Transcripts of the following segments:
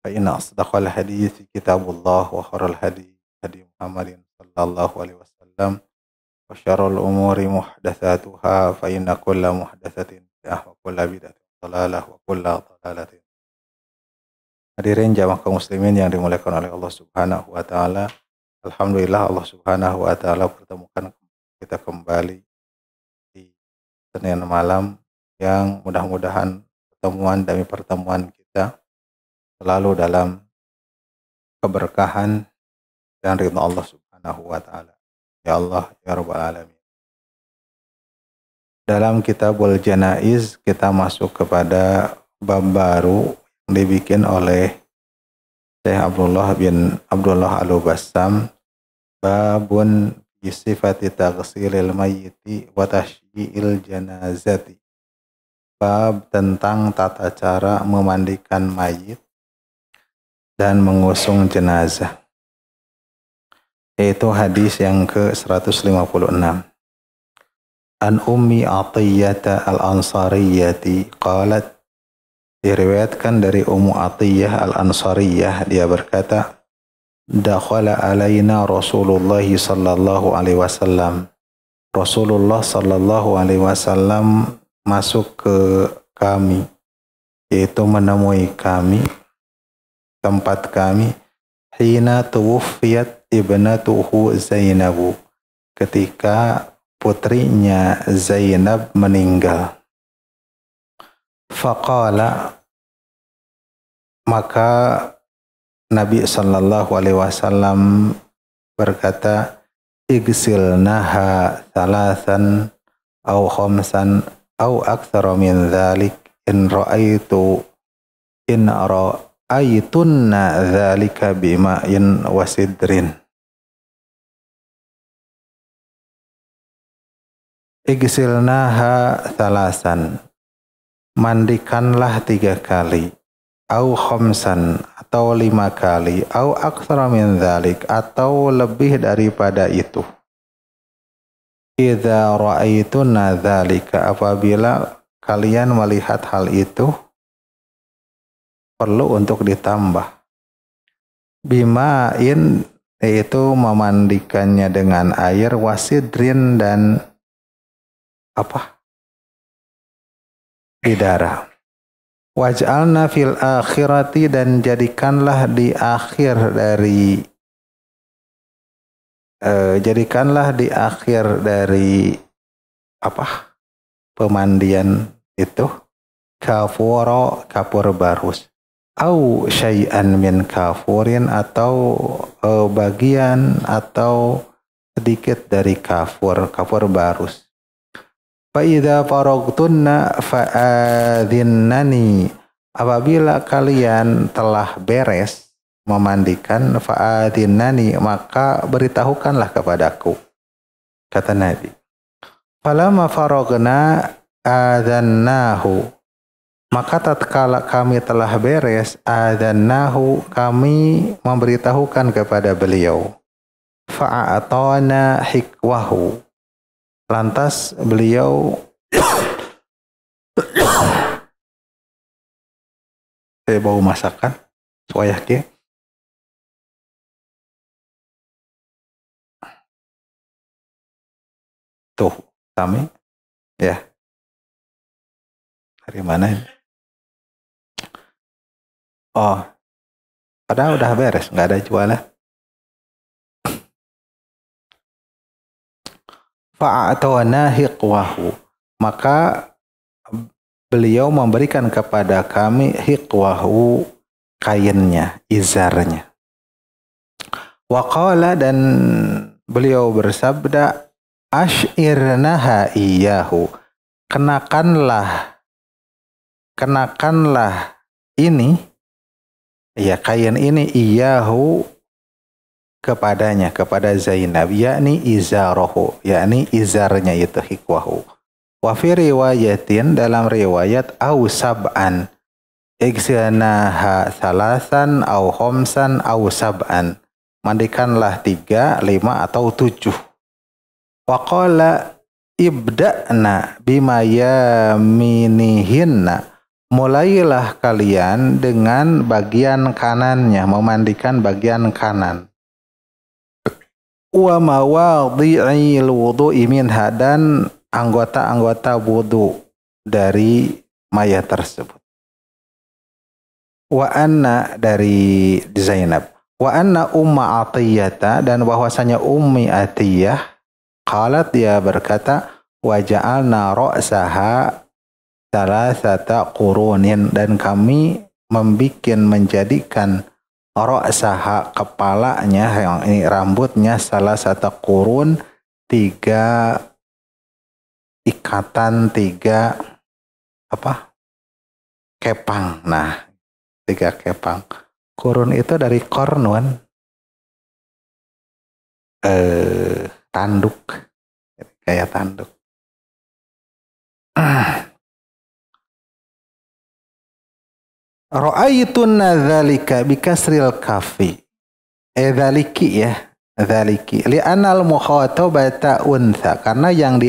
فإن أصدق الحديث كتاب الله وخير الهدي هدي محمد صلى الله عليه وسلم وشر الأمور محدثاتها فإن كل محدثة بدعة وكل بدعة ضلالة وكل ضلالة. Hadirin jamaah kaum muslimin yang dimuliakan oleh Allah Subhanahu wa taala. Alhamdulillah Allah Subhanahu wa taala pertemukan kita kembali di Senin malam yang mudah-mudahan pertemuan demi pertemuan kita selalu dalam keberkahan dan ridha Allah Subhanahu wa taala. Ya Allah ya Rabbal alamin. Dalam Kitabul Janaiz kita masuk kepada bab baru yang dibikin oleh Syekh Abdullah bin Abdullah Al-Bassam, babun bi sifati taghsilil mayyiti wa tashyi'il janazati. Bab tentang tata cara memandikan mayit dan mengusung jenazah. Yaitu hadis yang ke-156. An Ummi Athiyyah Al-Ansariyyati qalat, diriwayatkan dari Ummu Athiyyah Al-Ansariyah, dia berkata, dakhala alaina Rasulullah sallallahu alaihi wasallam. Rasulullah sallallahu alaihi wasallam masuk ke kami, yaitu menemui kami, tempat kami, hina tuwfiyat ibnatuhu Zainabu, ketika putrinya Zainab meninggal. Faqala, maka Nabi sallallahu alaihi wasallam berkata, igsilnaha thalathan aw khamsan aw aktsara min dzalik in ra'aytunna dzalika bima'in wasidrin. Igsilnaha thalathan, mandikanlah 3 kali, au khamsan, atau 5 kali, au aktsara min dzalik, atau lebih daripada itu. Idza ra'aytunna dzalika, apabila kalian melihat hal itu, perlu untuk ditambah. Bima'in, yaitu memandikannya dengan air, wasidrin, dan bidara. Waj'alna fil akhirati, dan jadikanlah di akhir dari pemandian itu kapur barus, au syai'an min kafurin, atau bagian atau sedikit dari kapur barus. Fa idza faragtunna fa'adhinnani, apabila kalian telah beres memandikan, fa'adhinnani, maka beritahukanlah kepadaku, kata Nabi. Falamma faragna adzannahu, maka tatkala kami telah beres, adzannahu, kami memberitahukan kepada beliau. Fa'atana hikwahu, lantas beliau saya bau masakan soyak ya. Tuh, kami ya. Dari mana ini? Oh, padahal udah beres, nggak ada jualan. Fa'atana hiqwahu, maka beliau memberikan kepada kami hiqwahu, kainnya, izarnya. Waqala, dan beliau bersabda, ash'irnaha iyahu, kenakanlah ini, ya kain ini, iyahu, kepadanya, kepada Zainab, yakni izarahu, yakni izarnya itu hikwahu. Wa fi riwayatin, dalam riwayat, au sab'an, igsilnaha salasan au khamsan au sab'an, mandikanlah 3, 5 atau 7. Wa qala ibda'na bima yaminihinna, mulailah kalian dengan bagian kanannya, memandikan bagian kanan. Wa mawadhi'il wudu'i minha, dan anggota-anggota wudu dari mayat tersebut. Wa anna, dari Zainab. Wa anna Umma Atiyata, dan bahwasanya Ummi Atiyah, qalat, dia berkata, wa ja'alna ra'saha salasata qurunin, dan kami menjadikan ra'saha, kepalanya, yang ini rambutnya, salasata qurun, 3 ikatan, 3 apa? Kepang. Nah, 3 kepang. Kurun itu dari kornun, tanduk, kayak tanduk. Ra'aitun dzalika bikasril kafi. Dzaliki ya, dzaliki. Li'anal mukhatabata untha, karena yang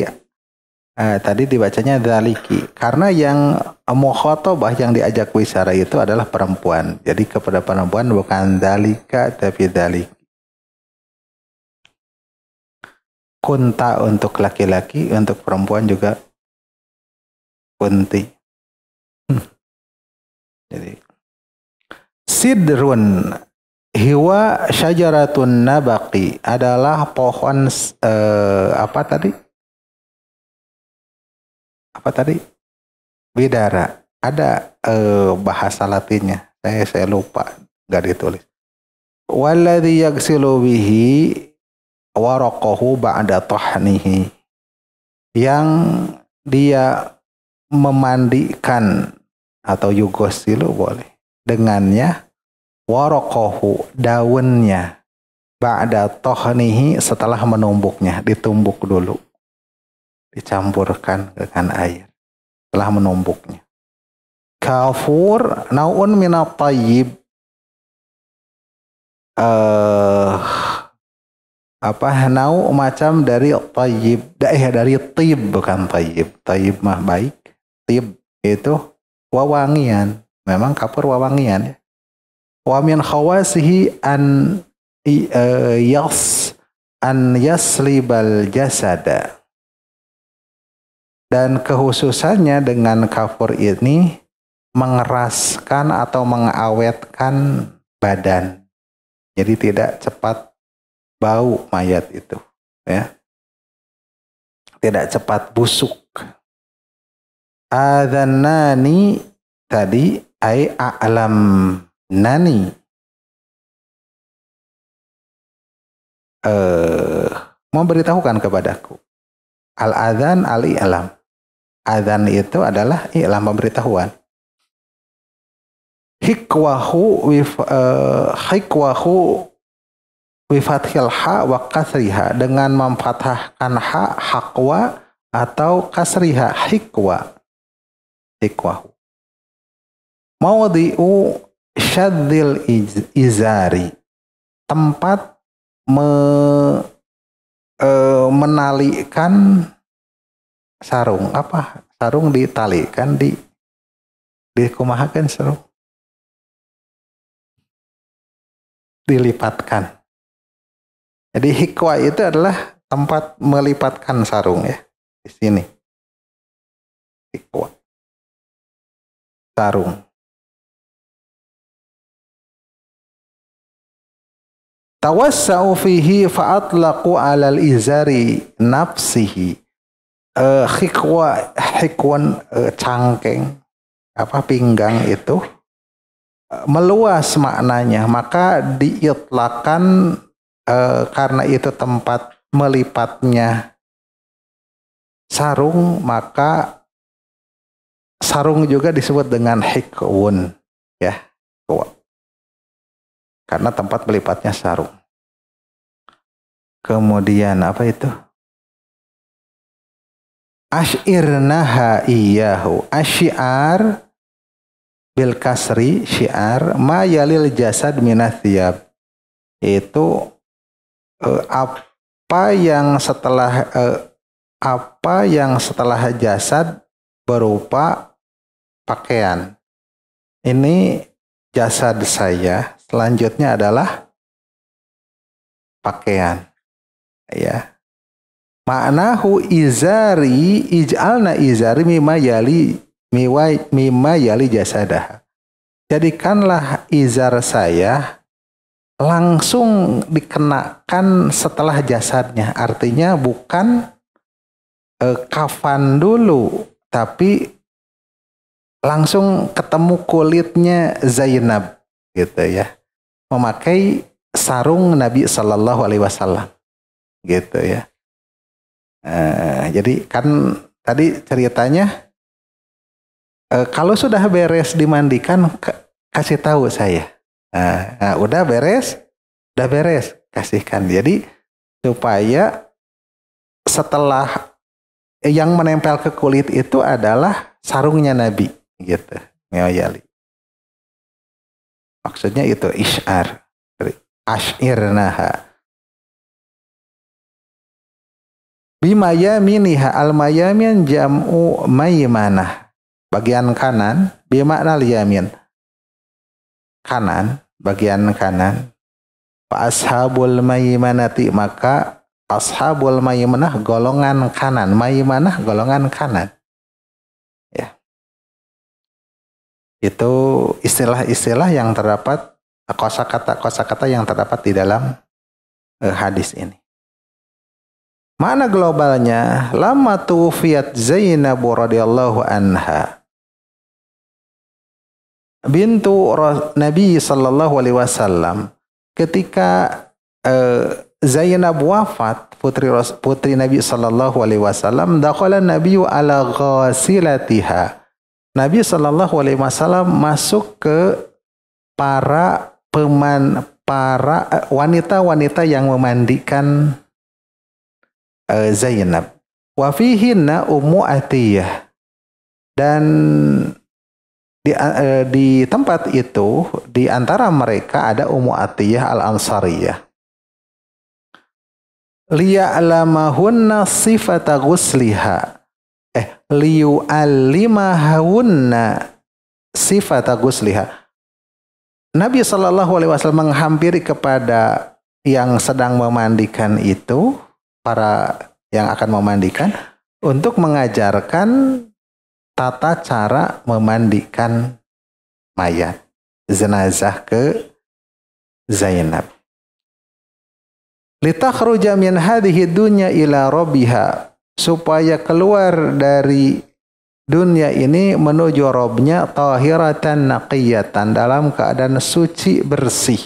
tadi dibacanya dzaliki, karena yang mukhatabah, yang diajak bicara itu adalah perempuan. Jadi kepada perempuan bukan dzalika tapi dzaliki. Kunta untuk laki-laki, untuk perempuan juga kunti. Jadi sidrun hiwa syajaratun nabaqi, adalah pohon apa tadi? Bidara. Ada bahasa Latinnya. Saya lupa, enggak ditulis. Walladzi yaghsilu bihi waraqahu ba'da tahnihi, yang dia memandikan, atau yugosilu boleh, dengannya, warokohu, daunnya, ba'da tohnihi, setelah menumbuknya, ditumbuk dulu, dicampurkan dengan air setelah menumbuknya. Kafur naun minat tayyib, nau macam dari tayyib, dari tib, bukan tayyib. Tayyib mah baik, tib itu wawangian. Memang kafur wawangian ya. Wa min khawasihi an yaslibal jasada, dan kekhususannya dengan kafur ini mengeraskan atau mengawetkan badan. Jadi tidak cepat bau mayat itu, ya. Tidak cepat busuk. Adzannani tadi ai a'lam nani, memberitahukan kepadaku. Al-adzan al-i'lam. Adzan itu adalah i'lam, pemberitahuan. Hikwahu wifathil ha wa kasriha, dengan memfathahkan ha, hakwa, atau kasriha, hikwa. Hikwahu. Mawdi'u syadzil izari, tempat menalikan sarung. Apa? Sarung ditalikan, dikumahakan sarung. Dilipatkan. Jadi hikwa itu adalah tempat melipatkan sarung ya. Di sini. Hikwa. Sarung. Tawassa'u fihi fa'atlaqu 'alal izari nafsihi. Hikwan cangkeng, pinggang itu meluas maknanya, maka diitlakan karena itu tempat melipatnya sarung, maka sarung juga disebut dengan hikwun ya, karena tempat melipatnya sarung. Kemudian apa itu? Asy'irnaha iyahu. Asy'ar bil kasri, syiar, ma yalil jasad minats thiyab. Itu apa yang setelah jasad berupa pakaian. Ini jasad saya, selanjutnya adalah pakaian. Ya. Ma'nahu izari ij'alna izari mimma yali jasadah. Jadikanlah izar saya langsung dikenakan setelah jasadnya. Artinya bukan kafan dulu, tapi langsung ketemu kulitnya Zainab gitu ya. Memakai sarung Nabi Sallallahu Alaihi Wasallam gitu ya. Jadi kan tadi ceritanya kalau sudah beres dimandikan kasih tahu saya. Udah beres, kasihkan. Jadi supaya setelah yang menempel ke kulit itu adalah sarungnya Nabi gitu. Mewayali. Maksudnya itu isyar. Ashirnaha. Bimayaminiha al-mayamin jam'u maymanah. Bagian kanan bimakna yamin. Kanan, bagian kanan. Fa ashabul maymanati, maka ashabul maymanah golongan kanan, maymanah golongan kanan. Ya. Itu istilah-istilah yang terdapat, kosakata yang terdapat di dalam hadis ini. Makna globalnya, lama tuwfiyat Zainab radhiyallahu anha bintu Nabi sallallahu alaihi wasallam, ketika Zainab wafat, putri Nabi sallallahu alaihi wasallam, dakhala Nabi ala ghasilatiha. Nabi sallallahu alaihi wasallam masuk ke para wanita-wanita yang memandikan Zainab. Wa fihinna Ummu Atiyah. Dan di tempat itu, di antara mereka ada Ummu Atiyah al-Ansariyah. Liya'lamahunna sifata ghusliha. Liyu'allimahunna sifata ghusliha. Nabi sallallahu alaihi wasallam menghampiri kepada yang sedang memandikan itu, para yang akan memandikan, untuk mengajarkan tata cara memandikan mayat jenazah ke Zainab. Litakhruja min hadhihi dunya ila rabbiha, supaya keluar dari dunia ini menuju Robnya tahiratan naqiyatan, dalam keadaan suci bersih.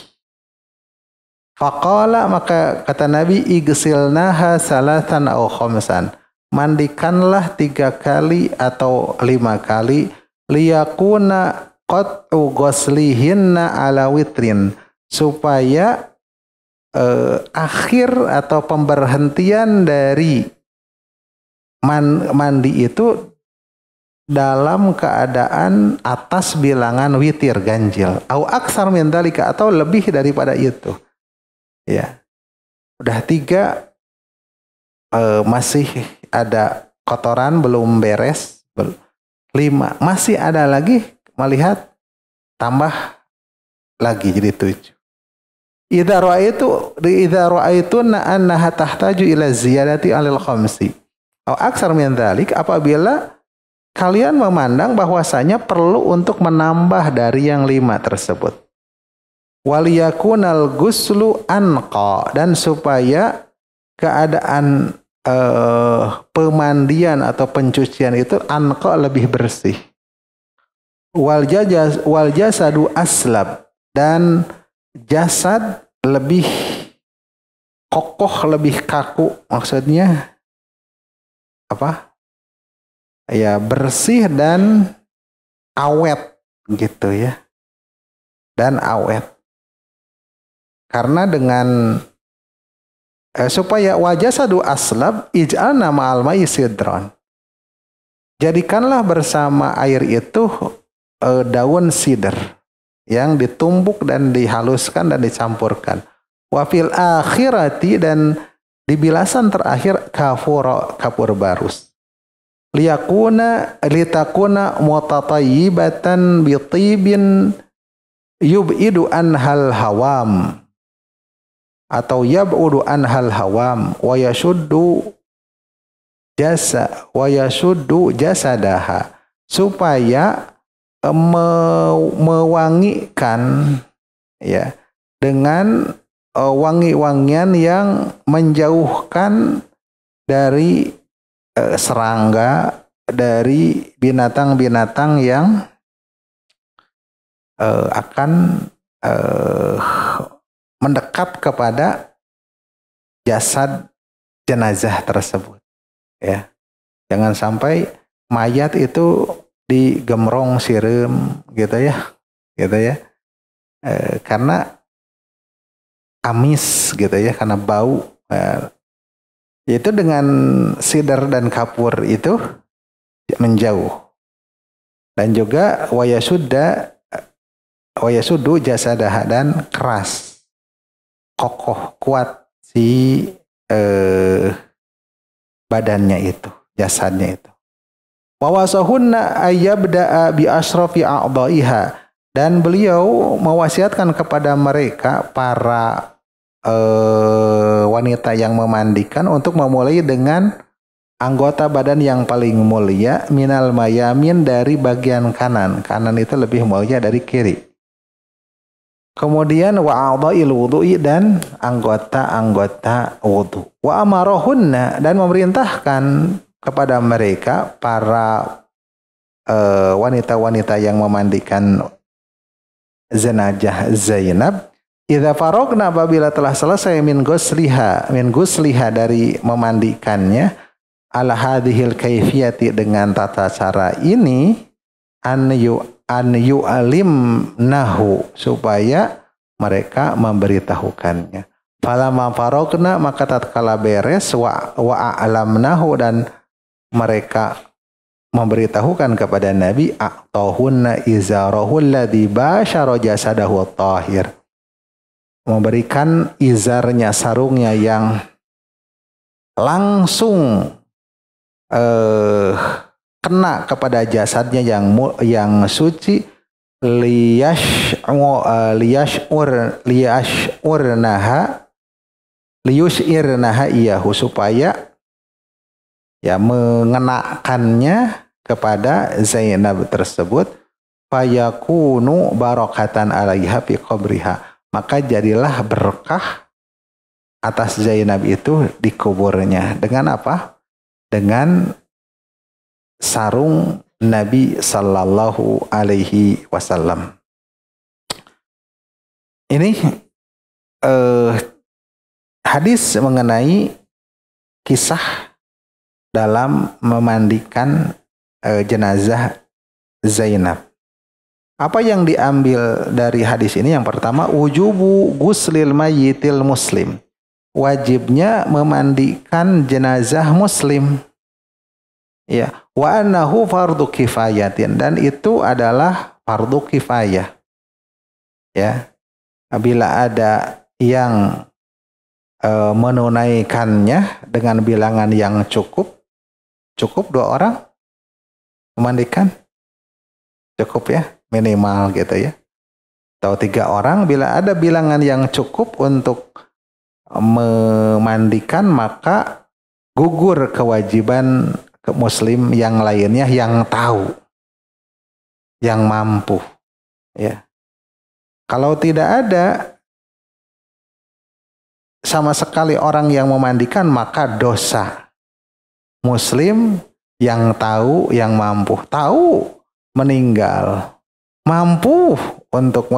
Faqala, maka kata Nabi, igsilnaha salatan aw khamsan, mandikanlah 3 kali atau 5 kali, liyakuna qat'u ghuslihinna ala witrin, supaya akhir atau pemberhentian dari mandi itu dalam keadaan atas bilangan witir, ganjil, au aksar min dzalika, atau lebih daripada itu. Ya. Udah 3, masih ada kotoran belum beres, 5 masih ada lagi, melihat tambah lagi jadi 7. Idza ra'aituna annaha tahtaju ila ziyadati 'alal khamsi aw aksar min dzalik, apabila kalian memandang bahwasanya perlu untuk menambah dari yang 5 tersebut. Waliyakunal ghuslu anqa, dan supaya keadaan pemandian atau pencucian itu anqa, lebih bersih. Wal jasadu aslab, dan jasad lebih kokoh, lebih kaku. Maksudnya apa? Ya, bersih dan awet gitu ya. Dan awet. Karena dengan supaya wajasadu aslab ij'alna ma'al ma'i sidran. Jadikanlah bersama air itu daun sidr yang ditumbuk dan dihaluskan dan dicampurkan. Wa fil akhirati, dan di bilasan terakhir kapur barus. litakuna mutatayyibatan bi tibin yub'idu anhal hawam atau yab'udu anhal hawam wa yashuddu jasadaha, supaya mewangikan ya dengan wangi-wangian yang menjauhkan dari serangga, dari binatang-binatang yang akan mendekat kepada jasad jenazah tersebut. Ya, jangan sampai mayat itu digemrong sireum gitu ya, karena amis gitu ya, karena bau. Itu dengan sidar dan kapur itu menjauh. Dan juga wayasuddu jasadaha, dan keras, kokoh, kuat si badannya itu, jasadnya itu. Wawasahunna ayyabda'a bi asrafi a'dha'iha, dan beliau mewasiatkan kepada mereka para wanita yang memandikan untuk memulai dengan anggota badan yang paling mulia, minal mayamin, dari bagian kanan. Kanan itu lebih mulia dari kiri. Kemudian wa a'dha'il wudu'i, dan anggota-anggota wudu. Wa amarahunna, dan memerintahkan kepada mereka para wanita-wanita yang memandikan jenazah Zainab, idza faragna, apabila telah selesai min gusliha dari memandikannya, ala hadhil kaifiyati, dengan tata cara ini, an yu'alimnahu, supaya mereka memberitahukannya. Falamma faragna, maka tatkala beres, wa a'lamnahu, dan mereka memberitahukan kepada Nabi, a'tahunna izarahu alladhi bashara jasadahu tahir, memberikan izarnya, sarungnya yang langsung kena kepada jasadnya yang suci, liyushirnaha iyahu, supaya ya mengenakannya kepada Zainab tersebut, fayakunu barakatan alaiha fi qabriha, maka jadilah berkah atas Zainab itu di kuburnya. Dengan apa? Dengan sarung Nabi sallallahu alaihi wasallam. Ini hadis mengenai kisah dalam memandikan jenazah Zainab. Apa yang diambil dari hadis ini? Yang pertama, wujubu guslil mayyitil muslim, wajibnya memandikan jenazah muslim. Ya, wa annahu fardu kifayatin, dan itu adalah fardu kifayah. Ya, bila ada yang menunaikannya dengan bilangan yang cukup 2 orang memandikan, cukup ya, minimal gitu ya, atau 3 orang. Bila ada bilangan yang cukup untuk memandikan, maka gugur kewajiban ke muslim yang lainnya yang tahu, yang mampu ya. Kalau tidak ada sama sekali orang yang memandikan, maka dosa muslim yang tahu, yang mampu, tahu meninggal, mampu untuk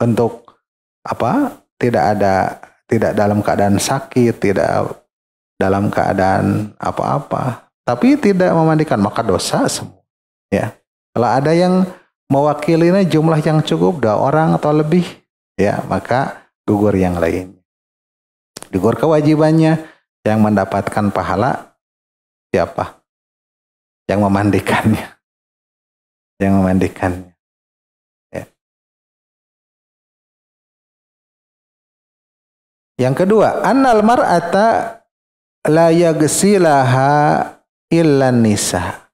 untuk apa? Tidak dalam keadaan sakit, tidak dalam keadaan apa-apa, tapi tidak memandikan, maka dosa semua. Ya, kalau ada yang mewakilinya jumlah yang cukup 2 orang atau lebih, ya, maka gugur yang lain. Gugur kewajibannya, yang mendapatkan pahala siapa? Yang memandikannya. Yang memandikannya. Ya. Yang kedua, annal mar'ata la yaghsilaha illan nisa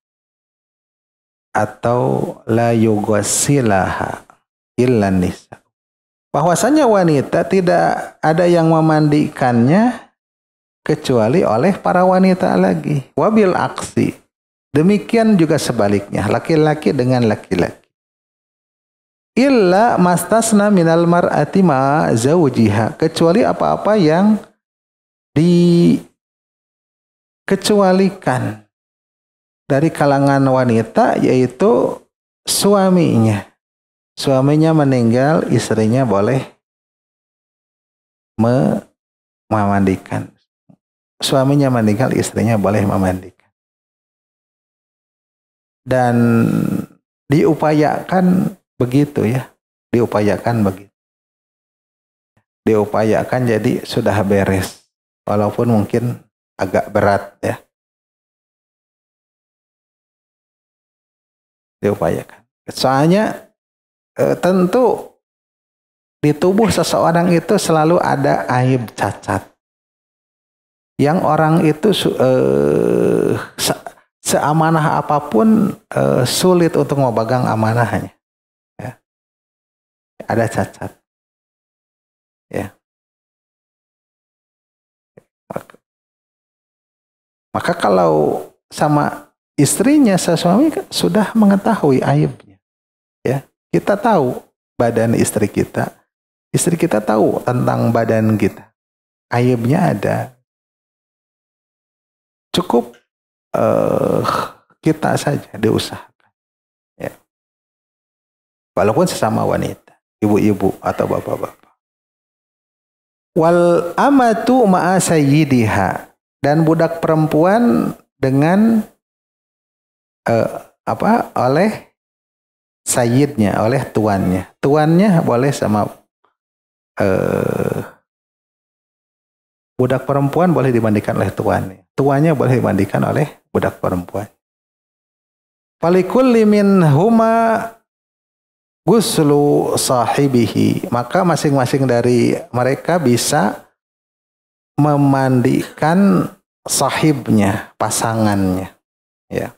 atau la yughsilaha illan nisa. Bahwasanya wanita tidak ada yang memandikannya kecuali oleh para wanita lagi. Wabil aksi. Demikian juga sebaliknya, laki-laki dengan laki-laki. Illa mastasna minal mar'ati ma zawjiha, kecuali apa-apa yang dikecualikan dari kalangan wanita, yaitu suaminya. Suaminya meninggal, istrinya boleh memandikan. Suaminya meninggal, istrinya boleh memandikan. Dan diupayakan begitu ya. Diupayakan begitu. Diupayakan jadi sudah beres. Walaupun mungkin agak berat ya. Diupayakan. Soalnya tentu di tubuh seseorang itu selalu ada aib cacat. Yang orang itu seamanah apapun sulit untuk memegang amanahnya. Ya. Ada cacat. Ya. Maka kalau sama istrinya, suami sudah mengetahui aibnya. Ya. Kita tahu badan istri kita tahu tentang badan kita. Aibnya ada. Cukup kita saja diusahakan. Ya. Walaupun sesama wanita, ibu-ibu atau bapak-bapak. Wal amatu ma'a sayyidiha, dan budak perempuan dengan oleh sayyidnya, oleh tuannya. Tuannya boleh sama budak perempuan boleh dimandikan oleh tuannya. Tuannya boleh dimandikan oleh budak perempuan. Falikulli minhuma ghuslu sahibihi, maka masing-masing dari mereka bisa memandikan sahibnya, pasangannya. Ya.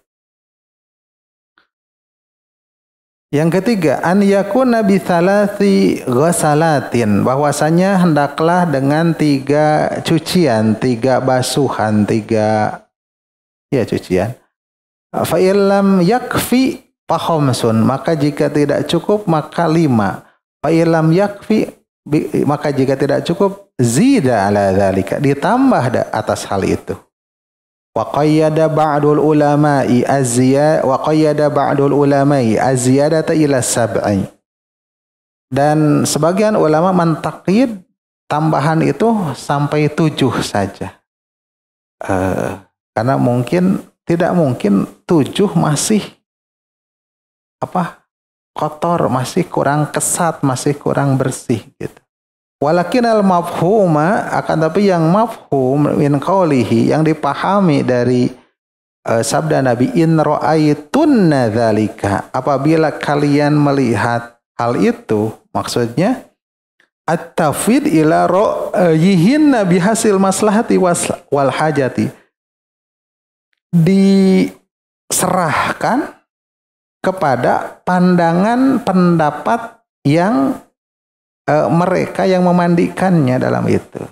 Yang ketiga, an yakuna bi thalathi ghasalatin, bahwasanya hendaklah dengan 3 cucian, 3 basuhan, 3 cucian. Fa illam yakfi fahomsun, maka jika tidak cukup maka 5. Fa illam yakfi, maka jika tidak cukup zida ala dzalika, ditambah atas hal itu. Wa qayyada ba'dul ulama'i az-ziyadata ila 7. Dan sebagian ulama mentaqyid tambahan itu sampai 7 saja. Karena tidak mungkin 7 masih kotor, masih kurang kesat, masih kurang bersih gitu. Walakin al-mafhuma, akan tapi yang mafhum min qawlihi, yang dipahami dari sabda Nabi, in ra'aitunna dzalika, apabila kalian melihat hal itu, maksudnya at-tafwid ila ra'yihinna bihasil maslahati wal hajati, diserahkan kepada pandangan pendapat yang mereka yang memandikannya dalam itu,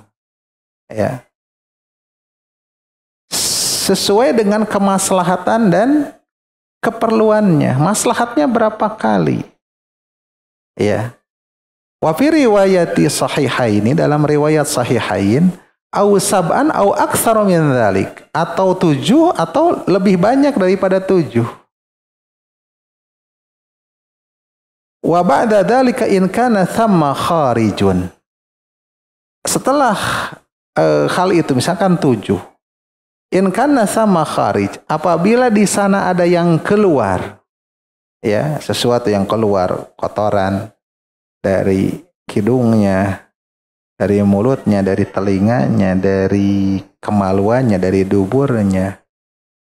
ya, sesuai dengan kemaslahatan dan keperluannya. Maslahatnya berapa kali, ya. Wa fi riwayati sahihaini, dalam riwayat sahihain, au sab'an au aktsara min dzalik, atau 7 atau lebih banyak daripada 7. Wa ba'da dzalika in kana thamma kharijun. Setelah hal itu, misalkan 7. In kana thamma kharij, apabila di sana ada yang keluar, ya, sesuatu yang keluar, kotoran dari hidungnya, dari mulutnya, dari telinganya, dari kemaluannya, dari duburnya.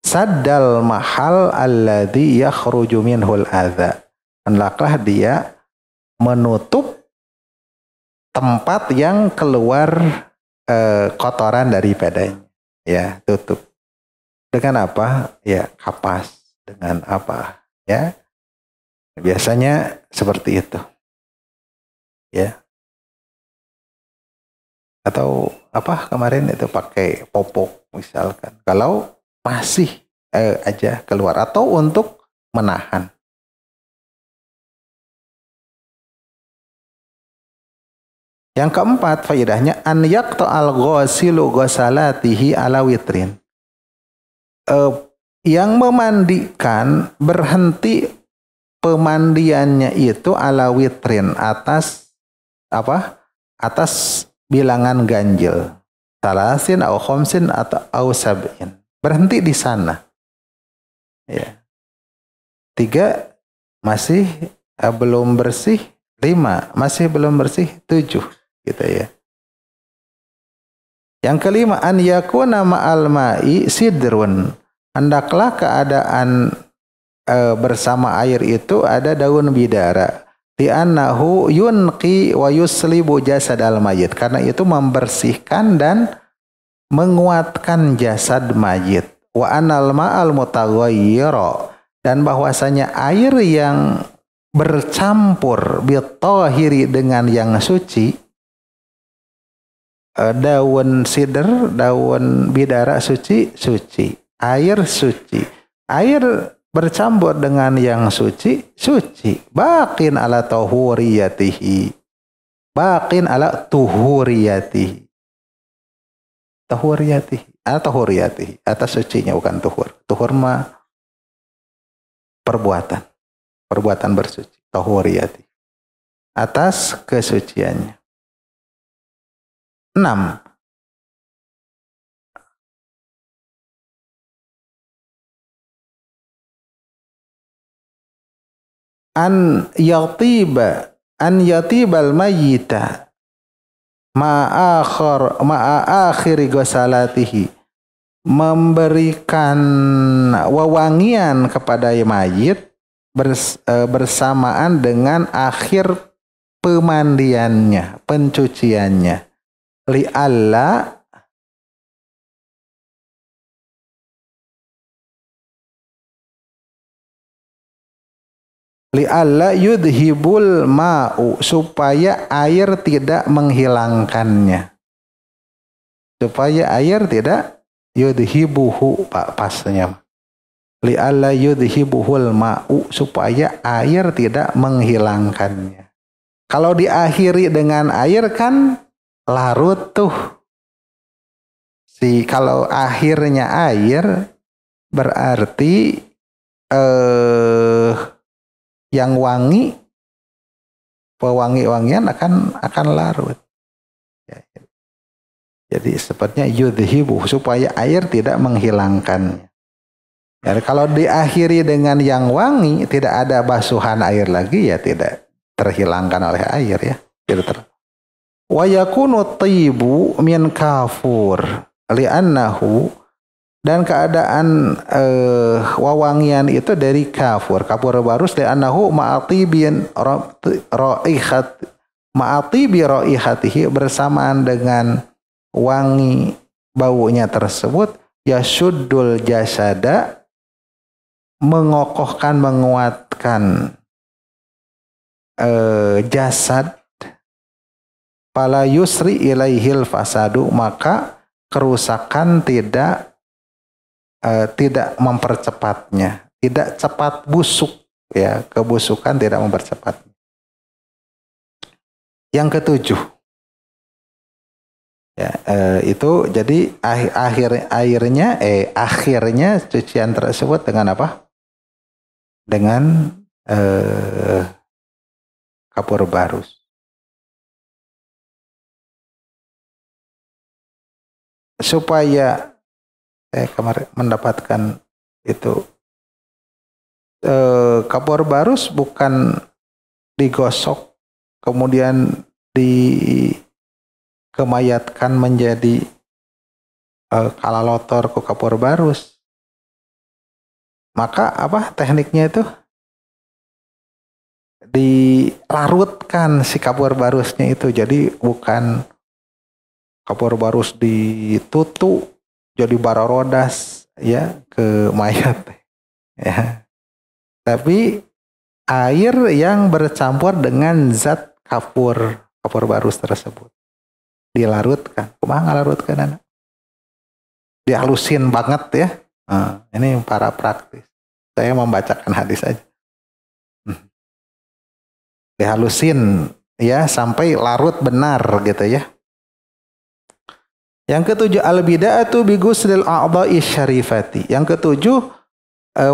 Saddal mahal alladhi yakhruju minhul adza. Hendaklah dia menutup tempat yang keluar kotoran daripadanya. Ya, tutup. Dengan apa? Ya, kapas. Dengan apa? Ya, biasanya seperti itu. Ya. Atau apa kemarin itu pakai popok misalkan. Kalau masih aja keluar atau untuk menahan. Yang keempat faedahnya an yaqta'al ghasilu ghasalatihi ala witrin. Yang memandikan berhenti pemandiannya itu ala witrin atas apa? Atas bilangan ganjil. Salasin atau khomsin atau sab'in. Berhenti di sana. Ya. 3 masih belum bersih, 5 masih belum bersih, 7 gitu ya. Yang kelima an yakuna ma'al ma'i sidrun. Hendaklah keadaan bersama air itu ada daun bidara. Li'annahu yunqi wa yuslibu jasadal mayit. Karena itu membersihkan dan menguatkan jasad mayit. Wa anal ma'al mutaghayyira. Dan bahwasanya air yang bercampur bitahiri dengan yang suci, daun sidr, daun bidara suci, suci. Air suci. Air bercampur dengan yang suci, suci. Baqin ala tahuriyatihi. Baqin ala tuhuriyatihi. Tahuriyatihi. Tahuriyatihi. Atas sucinya bukan tuhur. Tuhur mah perbuatan. Perbuatan bersuci. Tahuriyatihi. Atas kesuciannya. 6. An yatibal mayyita ma'akhiri ghasalatihi, memberikan wewangian kepada mayit bersamaan dengan akhir pemandiannya, pencuciannya. Li'alla yudhibul ma'u, supaya air tidak menghilangkannya. Supaya air tidak yudhibuhu, pasnya. Li'alla yudhibuhul ma'u, supaya air tidak menghilangkannya. Kalau diakhiri dengan air kan larut tuh. Kalau akhirnya air berarti yang wangi, pewangi-wangian akan larut. Ya. Jadi sepertinya yudhibu, supaya air tidak menghilangkannya. Ya, kalau diakhiri dengan yang wangi, tidak ada basuhan air lagi, ya tidak terhilangkan oleh air ya. Wa yakunu tayyibu min kafur li'annahu, dan keadaan wawangian itu dari kafur barus, li'annahu ma'atibi raihatihi, bersamaan dengan wangi baunya tersebut, yasuddul jasada, mengokohkan, menguatkan jasad, fala yusri ilaihil fasadu, maka kerusakan tidak mempercepatnya, tidak cepat busuk ya, kebusukan tidak mempercepatnya. Yang ketujuh ya, itu jadi akhirnya cucian tersebut dengan apa? Dengan kapur barus. Supaya kemarin mendapatkan itu kapur barus bukan digosok kemudian dikemayatkan menjadi kalalotor ke kapur barus. Maka apa tekniknya itu? Dilarutkan si kapur barusnya itu, jadi bukan kapur barus ditutu jadi barorodas ya ke mayat ya. Tapi air yang bercampur dengan zat kapur barus tersebut dilarutkan. Kumaha ngalarutkan anak? Dihalusin banget ya. Nah, ini para praktis. Saya membacakan hadis aja. Dihalusin ya sampai larut benar gitu ya. Yang ketujuh al-bida'atu bi ghusl al-a'dha'i syarifati. Yang ketujuh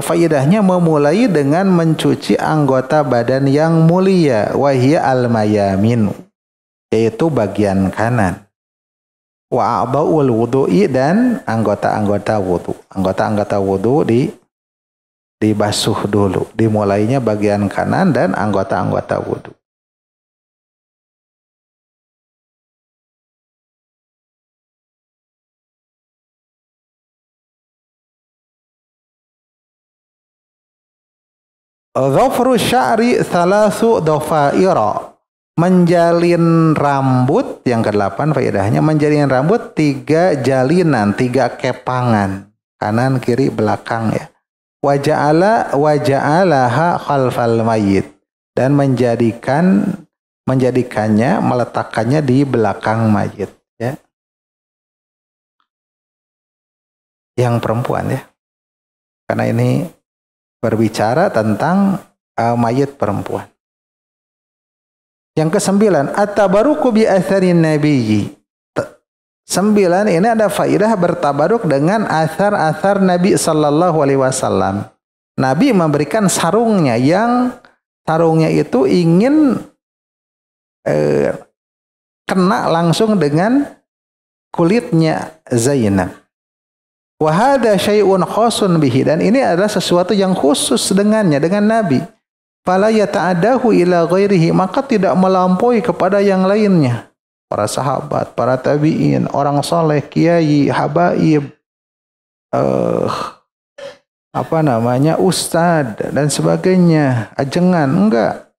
faedahnya memulai dengan mencuci anggota badan yang mulia, wahia al-mayamin, yaitu bagian kanan. Wa a'dha'ul wudu'i, dan anggota-anggota wudu. Anggota-anggota wudu dibasuh dulu. Dimulainya bagian kanan dan anggota-anggota wudu. Dhafru sya'ri thalathu dhafaira. Menjalin rambut, yang ke-8 faedahnya, menjalin rambut 3 jalinan, 3 kepangan, kanan kiri belakang ya. Waja'alaha khalfal mayyit, dan menjadikannya, meletakkannya di belakang mayit ya. Yang perempuan ya. Karena ini berbicara tentang mayit perempuan. Yang ke-9, at-tabaruku bi atharin nabiyyi. 9 ini ada faidah bertabaruk dengan athar-athar Nabi sallallahu alaihi wasallam. Nabi memberikan sarungnya, yang sarungnya itu ingin kena langsung dengan kulitnya Zainab. Wa hadza syai'un khasun bihi, dan ini adalah sesuatu yang khusus dengannya, dengan Nabi. Fala yata'adahu ila ghairihi, maka tidak melampaui kepada yang lainnya. Para sahabat, para tabi'in, orang saleh, kiai, habaib, ustad dan sebagainya, ajengan, enggak.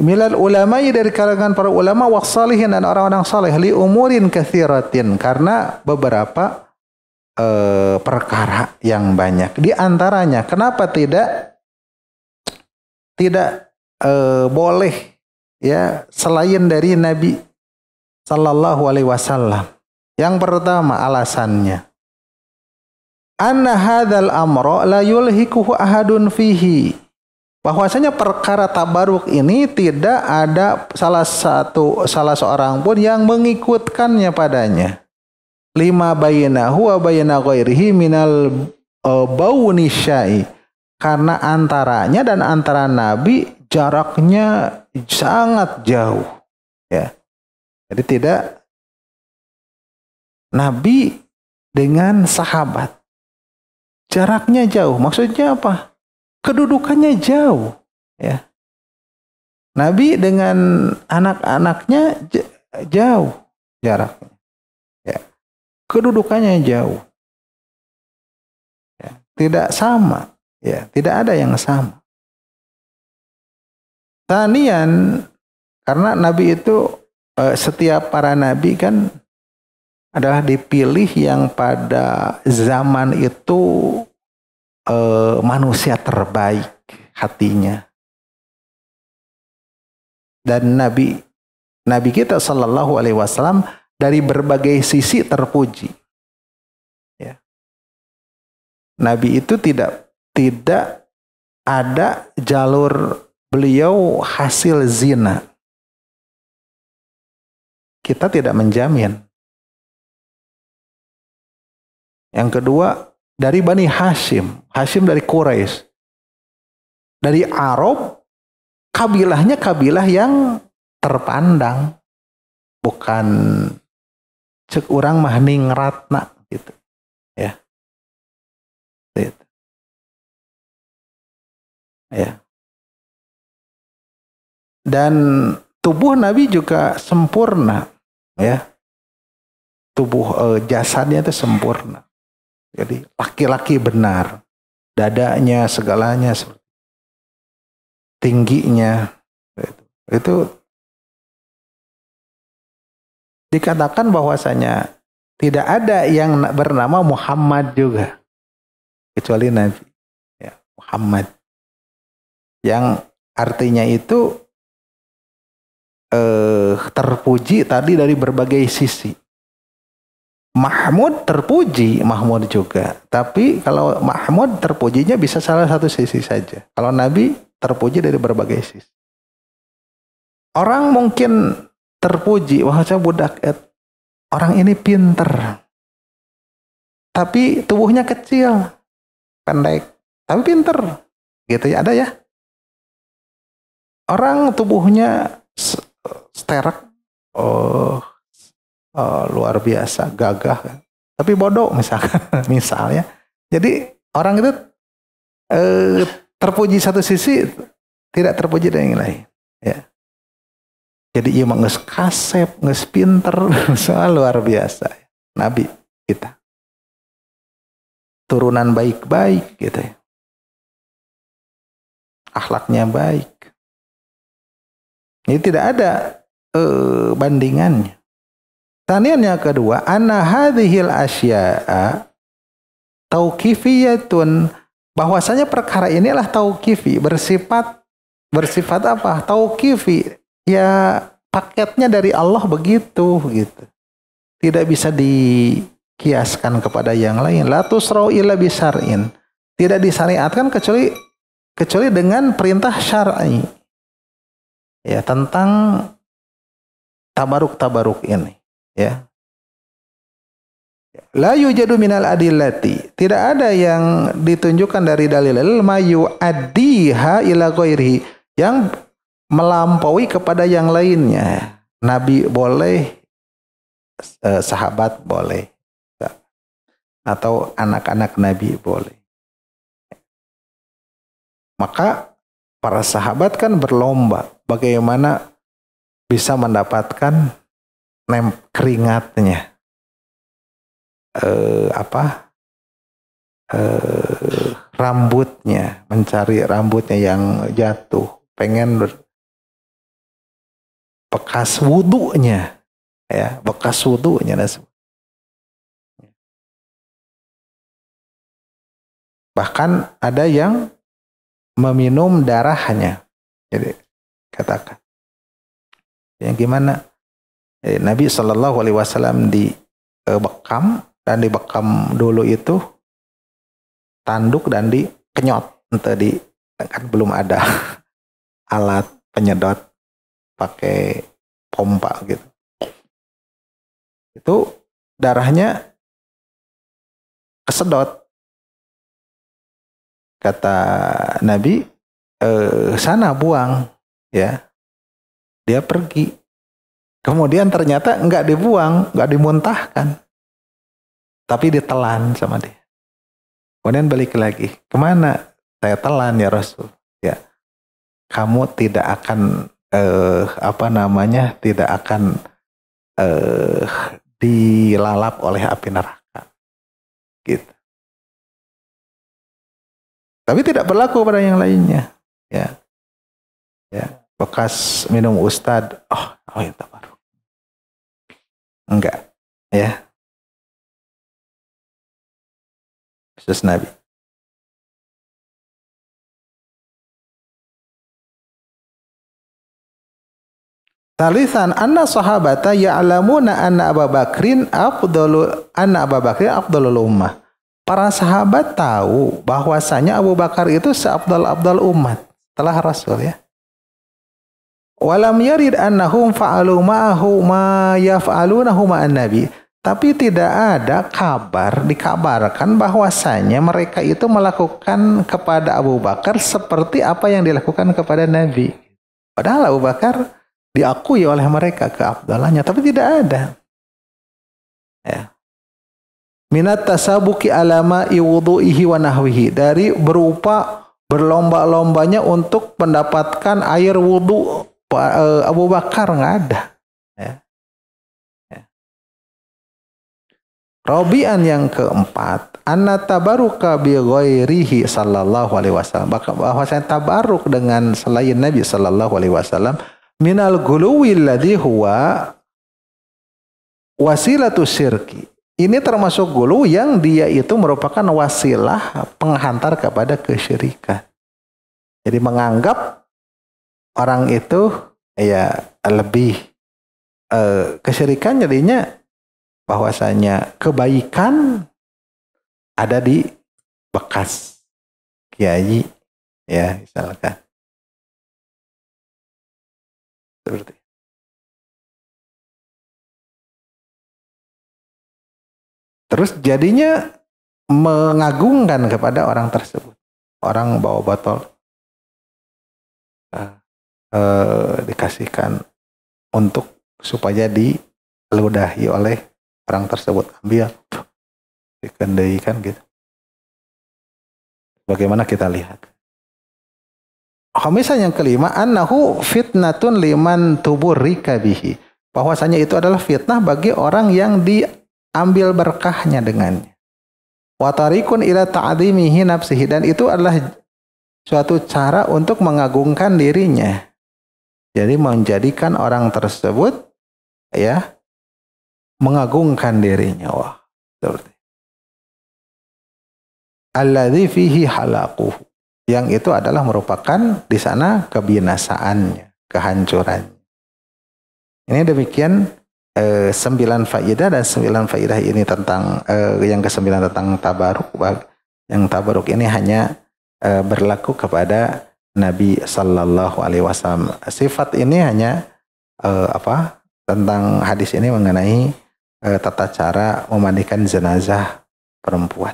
Milal ulama, dari kalangan para ulama, wassalihin, dan orang-orang saleh, li umurin katsiratin, karena beberapa perkara yang banyak. Di antaranya, kenapa tidak boleh ya selain dari Nabi sallallahu alaihi wasallam? Yang pertama alasannya, anna hadzal amra la yulhikuhu ahadun fihi, bahwasanya perkara tabaruk ini tidak ada salah seorang pun yang mengikutkannya padanya. Lima bainahu wa baina ghairihi minal bauni syai, karena antaranya dan antara Nabi jaraknya sangat jauh ya. Jadi tidak Nabi dengan sahabat jaraknya jauh. Maksudnya apa? Kedudukannya jauh ya. Nabi dengan anak-anaknya jauh jaraknya ya. Kedudukannya jauh ya. Tidak sama ya, tidak ada yang sama. Tanian, karena Nabi itu setiap para nabi kan adalah dipilih yang pada zaman itu manusia terbaik hatinya. Dan Nabi kita sallallahu alaihi wasallam dari berbagai sisi terpuji. Ya. Nabi itu tidak ada jalur beliau hasil zina. Kita tidak menjamin. Yang kedua, dari Bani Hashim. Hashim dari Quraisy. Dari Arab, kabilahnya kabilah yang terpandang. Bukan cek urang mah ningratna gitu. Ya. Gitu. Ya. Dan tubuh Nabi juga sempurna ya. Tubuh jasadnya itu sempurna. Jadi laki-laki benar. Dadanya segalanya, tingginya itu dikatakan bahwasanya tidak ada yang bernama Muhammad juga. kecuali Nabi ya, Muhammad, yang artinya itu terpuji tadi dari berbagai sisi. Mahmud terpuji, Mahmud juga. Tapi kalau Mahmud terpujinya bisa salah satu sisi saja. Kalau Nabi terpuji dari berbagai sisi. Orang mungkin terpuji, wah saya budak, orang ini pinter. Tapi tubuhnya kecil, pendek, tapi pinter. Gitu ya, ada ya. Orang tubuhnya sterek, luar biasa, gagah, kan? Tapi bodoh misalkan, misalnya. Jadi orang itu terpuji satu sisi, tidak terpuji dari yang lain. Ya. Jadi ia nges kasep, nges pinter, soal luar biasa. Nabi kita, turunan baik-baik gitu ya, akhlaknya baik. Ini tidak ada bandingannya. Tanian yang kedua, anna hadhil asya'a tauqifiyatun, bahwasanya perkara inilah tauqifi, bersifat apa? Tauqifi, ya paketnya dari Allah begitu gitu. Tidak bisa dikiaskan kepada yang lain. La tusrau illa bisar'in. Tidak disyariatkan kecuali dengan perintah syar'i. Ya, tentang tabaruk ini. Ya. La yujadu minal adillati, tidak ada yang ditunjukkan dari dalil ma yu'addiha ila ghairihi, yang melampaui kepada yang lainnya. Nabi boleh, sahabat boleh, atau anak-anak Nabi boleh. Maka para sahabat kan berlomba bagaimana bisa mendapatkan keringatnya, rambutnya, mencari rambutnya yang jatuh, pengen bekas wudunya, ya, bekas wudunya. Bahkan ada yang meminum darahnya. Jadi katakan, yang gimana? Nabi Shallallahu Alaihi Wasallam dibekam, dan dibekam dulu itu tanduk dan dikenyot, kan belum ada alat penyedot pakai pompa gitu. Itu darahnya kesedot. Kata Nabi, sana buang, ya. Dia pergi. Kemudian ternyata enggak dibuang, enggak dimuntahkan, tapi ditelan sama dia. Kemudian balik lagi, kemana? Saya telan ya Rasul. Ya, kamu tidak akan tidak akan dilalap oleh api neraka. Gitu. Tapi tidak berlaku pada yang lainnya. Ya, ya, bekas minum ustad, ya tabaruk. Enggak, ya. Khusus Nabi. Talisan anna sahabata ya'lamuna anna Abu Bakrin afdalul ummah. Para sahabat tahu bahwasanya Abu Bakar itu seabdal-abdal umat setelah Rasul, ya. Walam yarid annahum fa'alu ma'ahu ma yaf'alunahu ma'an nabi. Tapi tidak ada dikabarkan bahwasanya mereka itu melakukan kepada Abu Bakar seperti apa yang dilakukan kepada Nabi. Padahal Abu Bakar diakui oleh mereka keabdalannya, tapi tidak ada. Ya. Minat tasabuki alama iwudu'ihi wa nahwihi, dari berupa berlomba-lombanya untuk mendapatkan air wudu Abu Bakar, nggak ada. Ya. Ya. Rabi'an yang keempat, anna tabaruka bi ghairihi sallallahu alaihi wasallam, bahwasanya tabaruk dengan selain Nabi sallallahu alaihi wasallam minal guluwi alladhi huwa wasilatu syirki, Ini termasuk gulu yang dia itu merupakan wasilah penghantar kepada kesyirikan. Jadi menganggap orang itu ya lebih kesyirikan, jadinya bahwasanya kebaikan ada di bekas kiai, ya misalkan seperti. Terus jadinya mengagungkan kepada orang tersebut. Orang bawa botol dikasihkan untuk supaya diludahi oleh orang tersebut, ambil dikendalikan gitu. Bagaimana kita lihat? Khamisah yang kelima, annahu fitnatun liman tuburrika bihi. Bahwasanya itu adalah fitnah bagi orang yang diambil berkahnya dengannya. Wa tariqun ila ta'dhimihi nafsihi, dan itu adalah suatu cara untuk mengagungkan dirinya. Jadi menjadikan orang tersebut ya mengagungkan dirinya. Wah, seperti alladzi fihi halaquhu, yang itu adalah merupakan di sana kebinasaannya, kehancurannya. Ini demikian 9 faidah, dan 9 faidah ini tentang yang ke-9 tentang tabaruk. Yang tabaruk ini hanya berlaku kepada Nabi Sallallahu Alaihi Wasallam. Sifat ini hanya tentang hadis ini mengenai tata cara memandikan jenazah perempuan.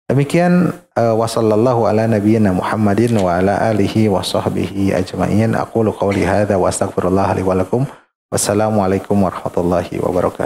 Demikian wasallallahu ala nabiyyina Muhammadin wa ala alihi wa sahbihi ajma'in. Aqulu qawli hadza wa astaghfirullah li wa lakum. Wassalamualaikum warahmatullahi wabarakatuh.